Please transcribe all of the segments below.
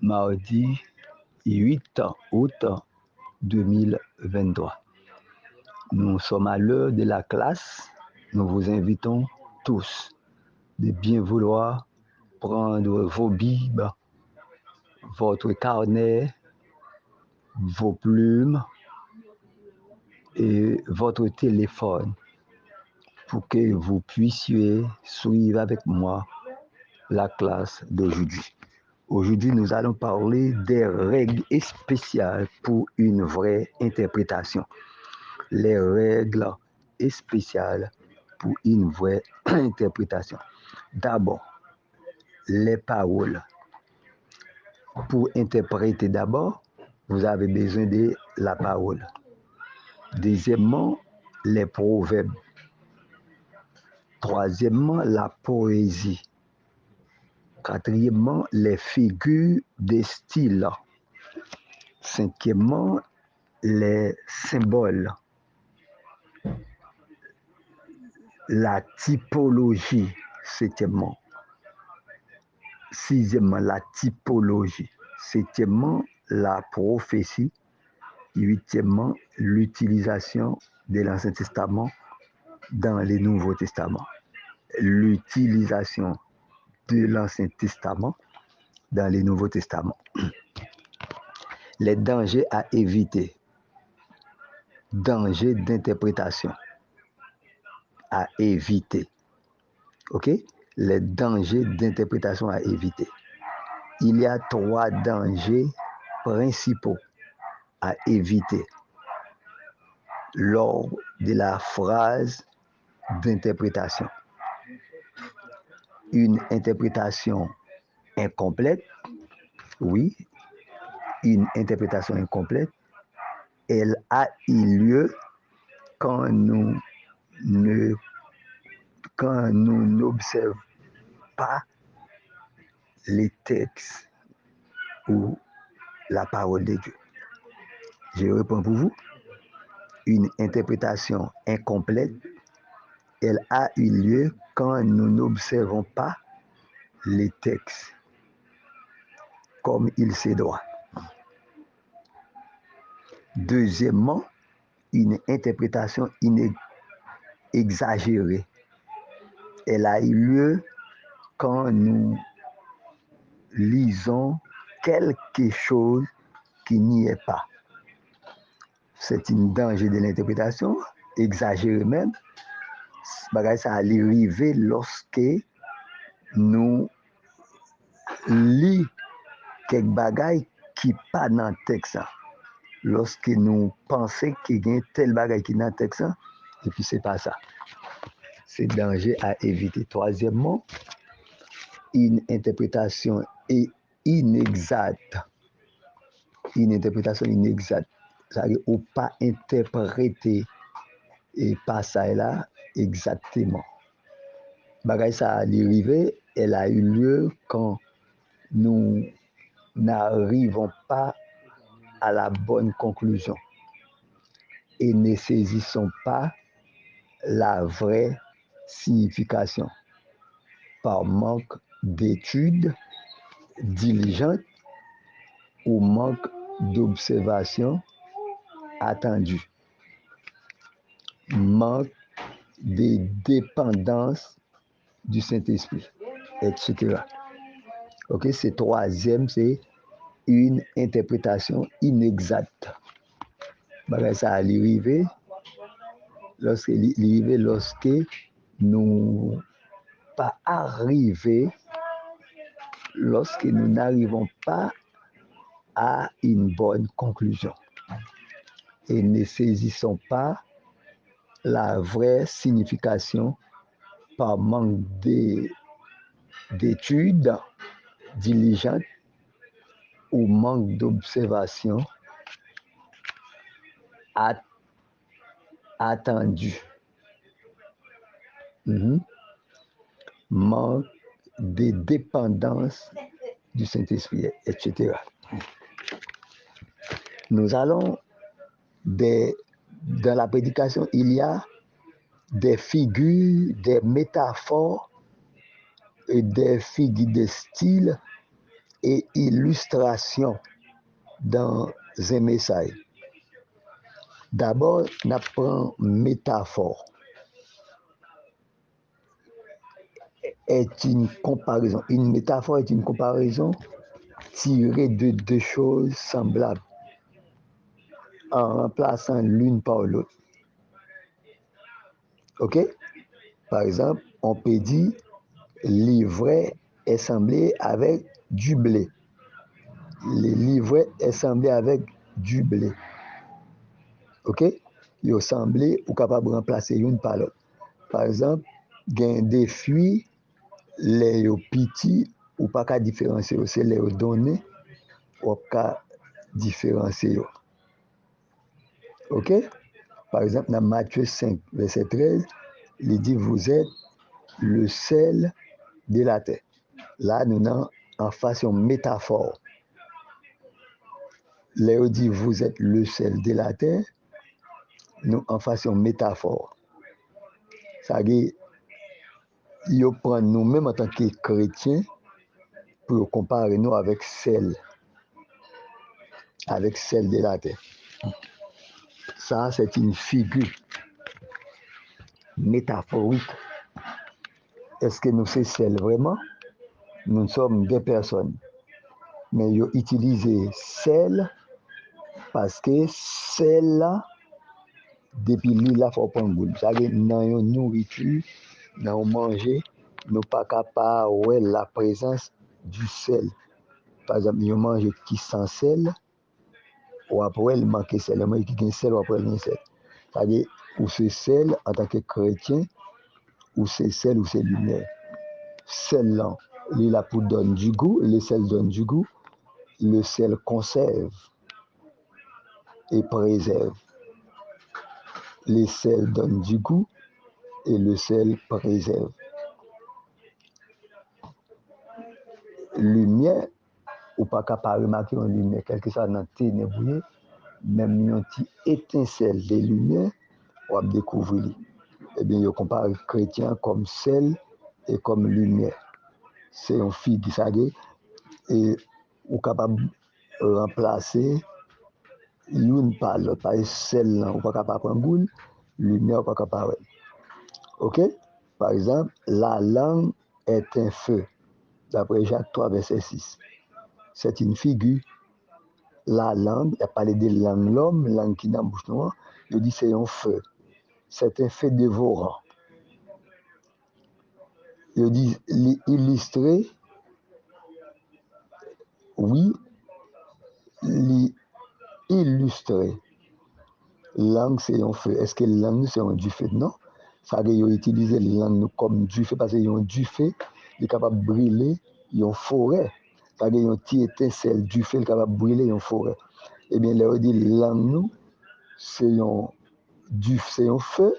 mardi 8 août 2023. Nous sommes à l'heure de la classe. Nous vous invitons tous de bien vouloir prendre vos bibles, votre carnet, vos plumes et votre téléphone pour que vous puissiez suivre avec moi la classe d'aujourd'hui. Aujourd'hui, nous allons parler des règles spéciales pour une vraie interprétation. Les règles spéciales pour une vraie interprétation. D'abord, les paroles. Pour interpréter d'abord, vous avez besoin de la parole. Deuxièmement, les proverbes. Troisièmement, la poésie. Quatrièmement, les figures de style. Cinquièmement, les symboles. La typologie. Septièmement. Sixièmement, la typologie. Septièmement, la prophétie. Huitièmement, l'utilisation de l'Ancien Testament dans le Nouveau Testament. L'utilisation de l'Ancien Testament dans le Nouveau Testament. Les dangers à éviter. Dangers d'interprétation à éviter. OK? Les dangers d'interprétation à éviter. Il y a 3 dangers principaux à éviter lors de la phrase d'interprétation. Une interprétation incomplète, oui, une interprétation incomplète, elle a eu lieu quand nous n'observons pas les textes ou la parole de Dieu. Je réponds pour vous. Une interprétation incomplète, elle a eu lieu quand nous n'observons pas les textes comme il se doit. Deuxièmement, une interprétation exagérée, elle a eu lieu quand nous lisons quelque chose qui n'y est pas. C'est un danger de l'interprétation, exagéré même. Ça allait arriver lorsque nous lisons quelques bagailles qui pas dans le texte. Lorsque nous pensons qu'il y a tel bagaille qui est dans le texte, et puis c'est pas ça. C'est danger à éviter. Troisièmement, une interprétation inexacte. Une interprétation inexacte. C'est-à-dire ou pas interpréter et pas ça là exactement. Bagaille ça allait arriver, elle a eu lieu quand nous n'arrivons pas à la bonne conclusion et ne saisissons pas la vraie signification par manque d'études diligentes ou manque d'observation attendue, manque de dépendance du Saint-Esprit, etc. Ok, c'est troisième, c'est une interprétation inexacte. Ça allait arriver lorsque nous pas arriver, lorsque nous n'arrivons pas à une bonne conclusion et ne saisissons pas la vraie signification par manque d'études diligentes ou manque d'observation attendue. Manque de dépendance du Saint-Esprit, etc. Nous allons, dans la prédication, il y a des figures, des métaphores et des figures de style et illustration dans un message. D'abord, on apprend métaphore. Est une comparaison. Une métaphore est une comparaison tirée de deux choses semblables en remplaçant l'une par l'autre. OK? Par exemple, on peut dire l'ivraie est semblé avec du blé. L'ivraie est semblé avec du blé. OK? Il est semblé ou capable de remplacer l'une par l'autre. Par exemple, gain des fruits, les petits ou pas qu'à différencier, c'est les données ou qu'à différencier. OK? Par exemple, dans Matthieu 5, verset 13, il dit vous êtes le sel de la terre. Là, nous sommes en façon métaphore. Léo dit vous êtes le sel de la terre, nous en façon métaphore. Ça veut dire, il prend nous-mêmes en tant que chrétiens pour comparer nous avec sel de la terre. Ça, c'est une figure métaphorique. Est-ce que nous sommes sel vraiment? Nous sommes des personnes. Mais ils utilisent sel parce que sel là, depuis l'île, il faut prendre goût. Ça veut dire, dans une nourriture, dans manger, nous pas capables de voir la présence du sel. Par exemple, nous mangeons qui sans sel, ou après, il manque de sel. Il manque de sel, ou après, il manque de sel. Ça veut dire, ou c'est sel en tant que chrétien, ou c'est sel, ou c'est lumière. Sel là, il a pour donner du goût, le sel donne du goût, le sel conserve et préserve. Le sel donne du goût et le sel préserve. Lumière, ou pas capable de remarquer une lumière, quelque chose dans le ténébreux, même une petite étincelle de lumière, on va découvrir. Eh bien, il compare chrétien comme sel et comme lumière. C'est une fille ça dit, et ou capable de remplacer l'une par l'autre. Par exemple, sel, ou pas capable de prendre goût, lumière, ou pas capable. OK? Par exemple, la langue est un feu, d'après Jacques 3, verset 6. C'est une figure. La langue, il a parlé de langue l'homme, langue qui n'a bouche noire, il dit c'est un feu. C'est un feu dévorant. Il dit illustrer, oui, illustrer. Langue, c'est un feu. Est-ce que langue, c'est un du feu? Non. Ça veut dire utiliser langue comme du feu parce qu'il y a un du feu, il est capable de brûler une forêt. Ça veut dire une petite étincelle du feu, il est capable de brûler une forêt. Eh bien, là, on dit langue, nous, c'est un feu.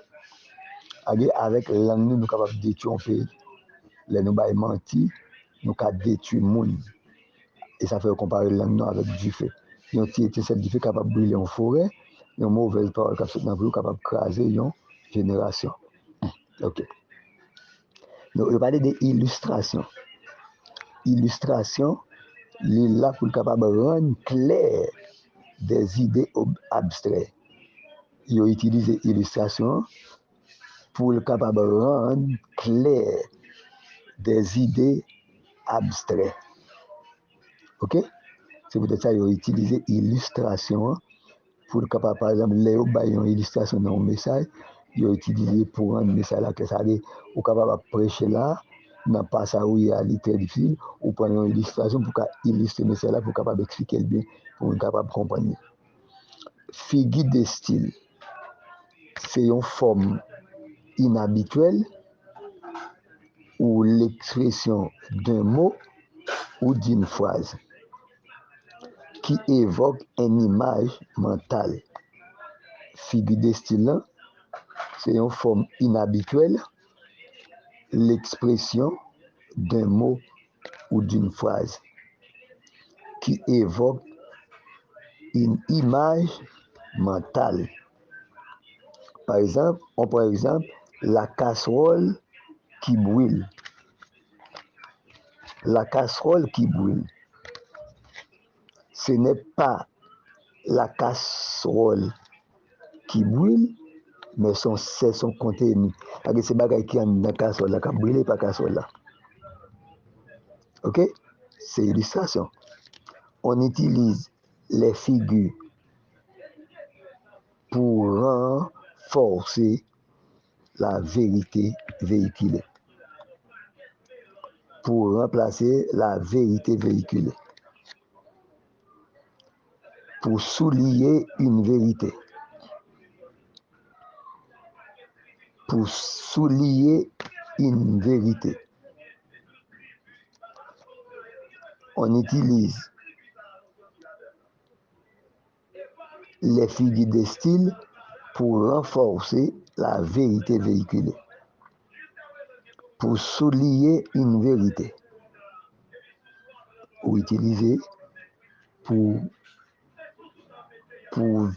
Avec langue, nous sommes capables de détruire un pays. Les nous avons menti, nous avons détruit le monde. Et ça fait comparer langue avec du feu. Il y a une petite étincelle du feu capable de brûler une forêt. Il y a une mauvaise parole capable de craser une génération. OK. Donc, je parlais d'illustration. Illustration, il est là pour capable de rendre clair des idées abstraites. Il utilise l'illustration pour capable de rendre clair des idées abstraites. OK? C'est peut-être ça, ils ont utilisé illustration pour capable, par exemple, les une illustration dans un message, ils ont utilisé pour rendre le message là, que ça dit, ou capable de prêcher là, dans pas ça où il y a très difficile, ou prendre une illustration pour illustrer le message là, pour capable d'expliquer le bien, pour être capable de comprendre. Figure de style, c'est une forme inhabituelle ou l'expression d'un mot ou d'une phrase qui évoque une image mentale. Figure de style, c'est une forme inhabituelle, l'expression d'un mot ou d'une phrase qui évoque une image mentale. Par exemple, la casserole qui brûle. La casserole qui brûle. ce n'est pas la casserole qui brûle, mais c'est son contenu. C'est bagay qui est dans la casserole là, qui brûle pas casserole là. Ok? C'est illustration. On utilise les figures pour renforcer la vérité véhiculée. Pour remplacer la vérité véhiculée. Pour souligner une vérité. Pour souligner une vérité. On utilise les figures de style pour renforcer la vérité véhiculée. Pour souligner une vérité. Ou utiliser pour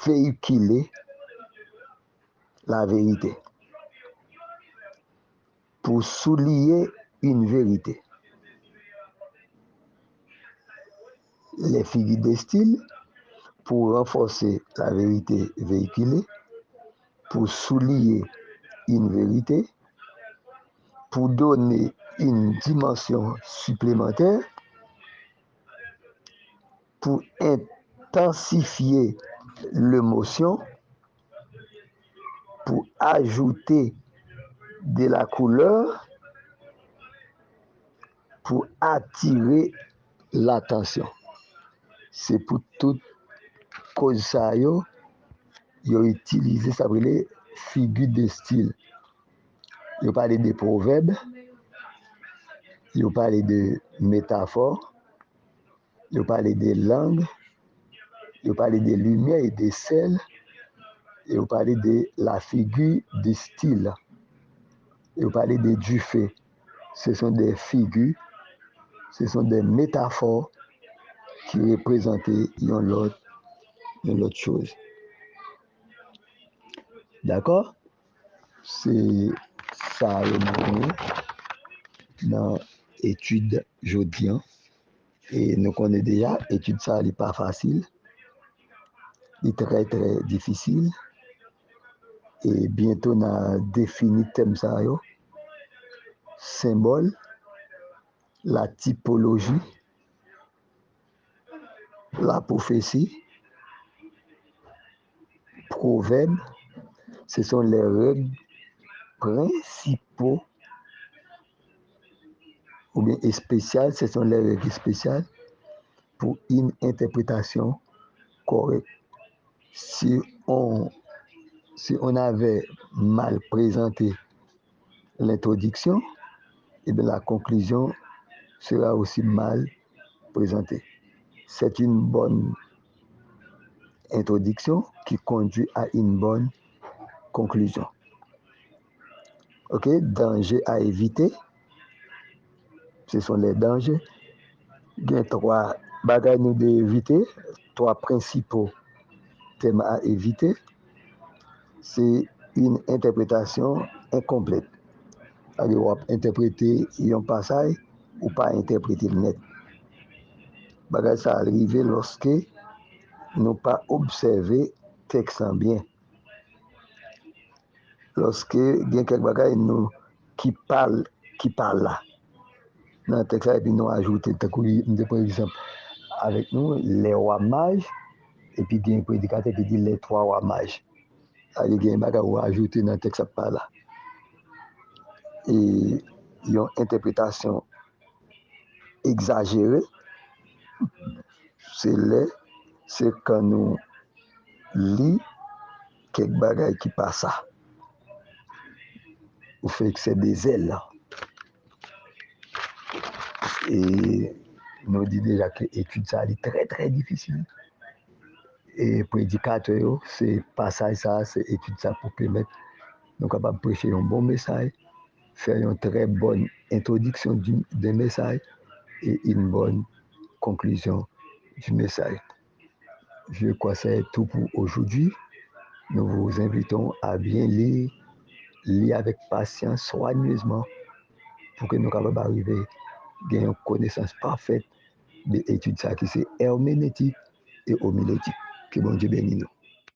véhiculer la vérité. Pour souligner une vérité. Les figures de style pour renforcer la vérité véhiculée, pour souligner une vérité, pour donner une dimension supplémentaire, pour intensifier l'émotion, pour ajouter de la couleur, pour attirer l'attention. C'est pour toute cause ça, yo utilisé ça pour les figures de style. Yo parlé de proverbes, yo parlé de métaphores, yo parlé de langues, yo parlé de lumière et de sel, yo parlé de la figure de style, yo parlé de du fait. Ce sont des figures, ce sont des métaphores qui représentent une autre chose. D'accord? C'est ça dans l'étude aujourd'hui. Et nous connaissons déjà, l'étude ça n'est pas facile, c'est très très difficile. Et bientôt on a défini le thème ça, symbole, la typologie, la prophétie, proverbe, ce sont les règles principaux ou bien spéciales, ce sont les règles spéciales pour une interprétation correcte. Si on avait mal présenté l'introduction, et bien la conclusion sera aussi mal présentée. C'est une bonne introduction qui conduit à une bonne conclusion. Ok, danger à éviter. Ce sont les dangers. Il y a 3 bagages nous devons éviter, 3 principaux thèmes à éviter. C'est une interprétation incomplète. C'est-à-dire, on va interpréter un passage ou pas interpréter le net. Bagage ça arrive lorsque nous pas observer texte bien. Lorsque il y a quelques bagages nous qui parle là. Dans le texte, et puis nous ajouter, par exemple, avec nous, les rois mages, et puis il y a un prédicateur qui dit les 3 rois mages. Il y a un bagage à ajouter dans le texte là. Et il y a une interprétation exagérée. C'est quand nous lisons quelques bagages qui passent ça. Ou fait que c'est des ailes. Et nous dit déjà que l'étude ça est très très difficile. Et prédicateur, c'est passage ça, c'est étude ça pour permettre nous capables de prêcher un bon message, faire une très bonne introduction du message et une bonne conclusion du message. Je crois que c'est tout pour aujourd'hui. Nous vous invitons à bien lire avec patience, soigneusement, pour que nous capables d'arriver à une connaissance parfaite de l'étude ça qui c'est herméneutique et homilétique. Que bon Dieu bénisse nous.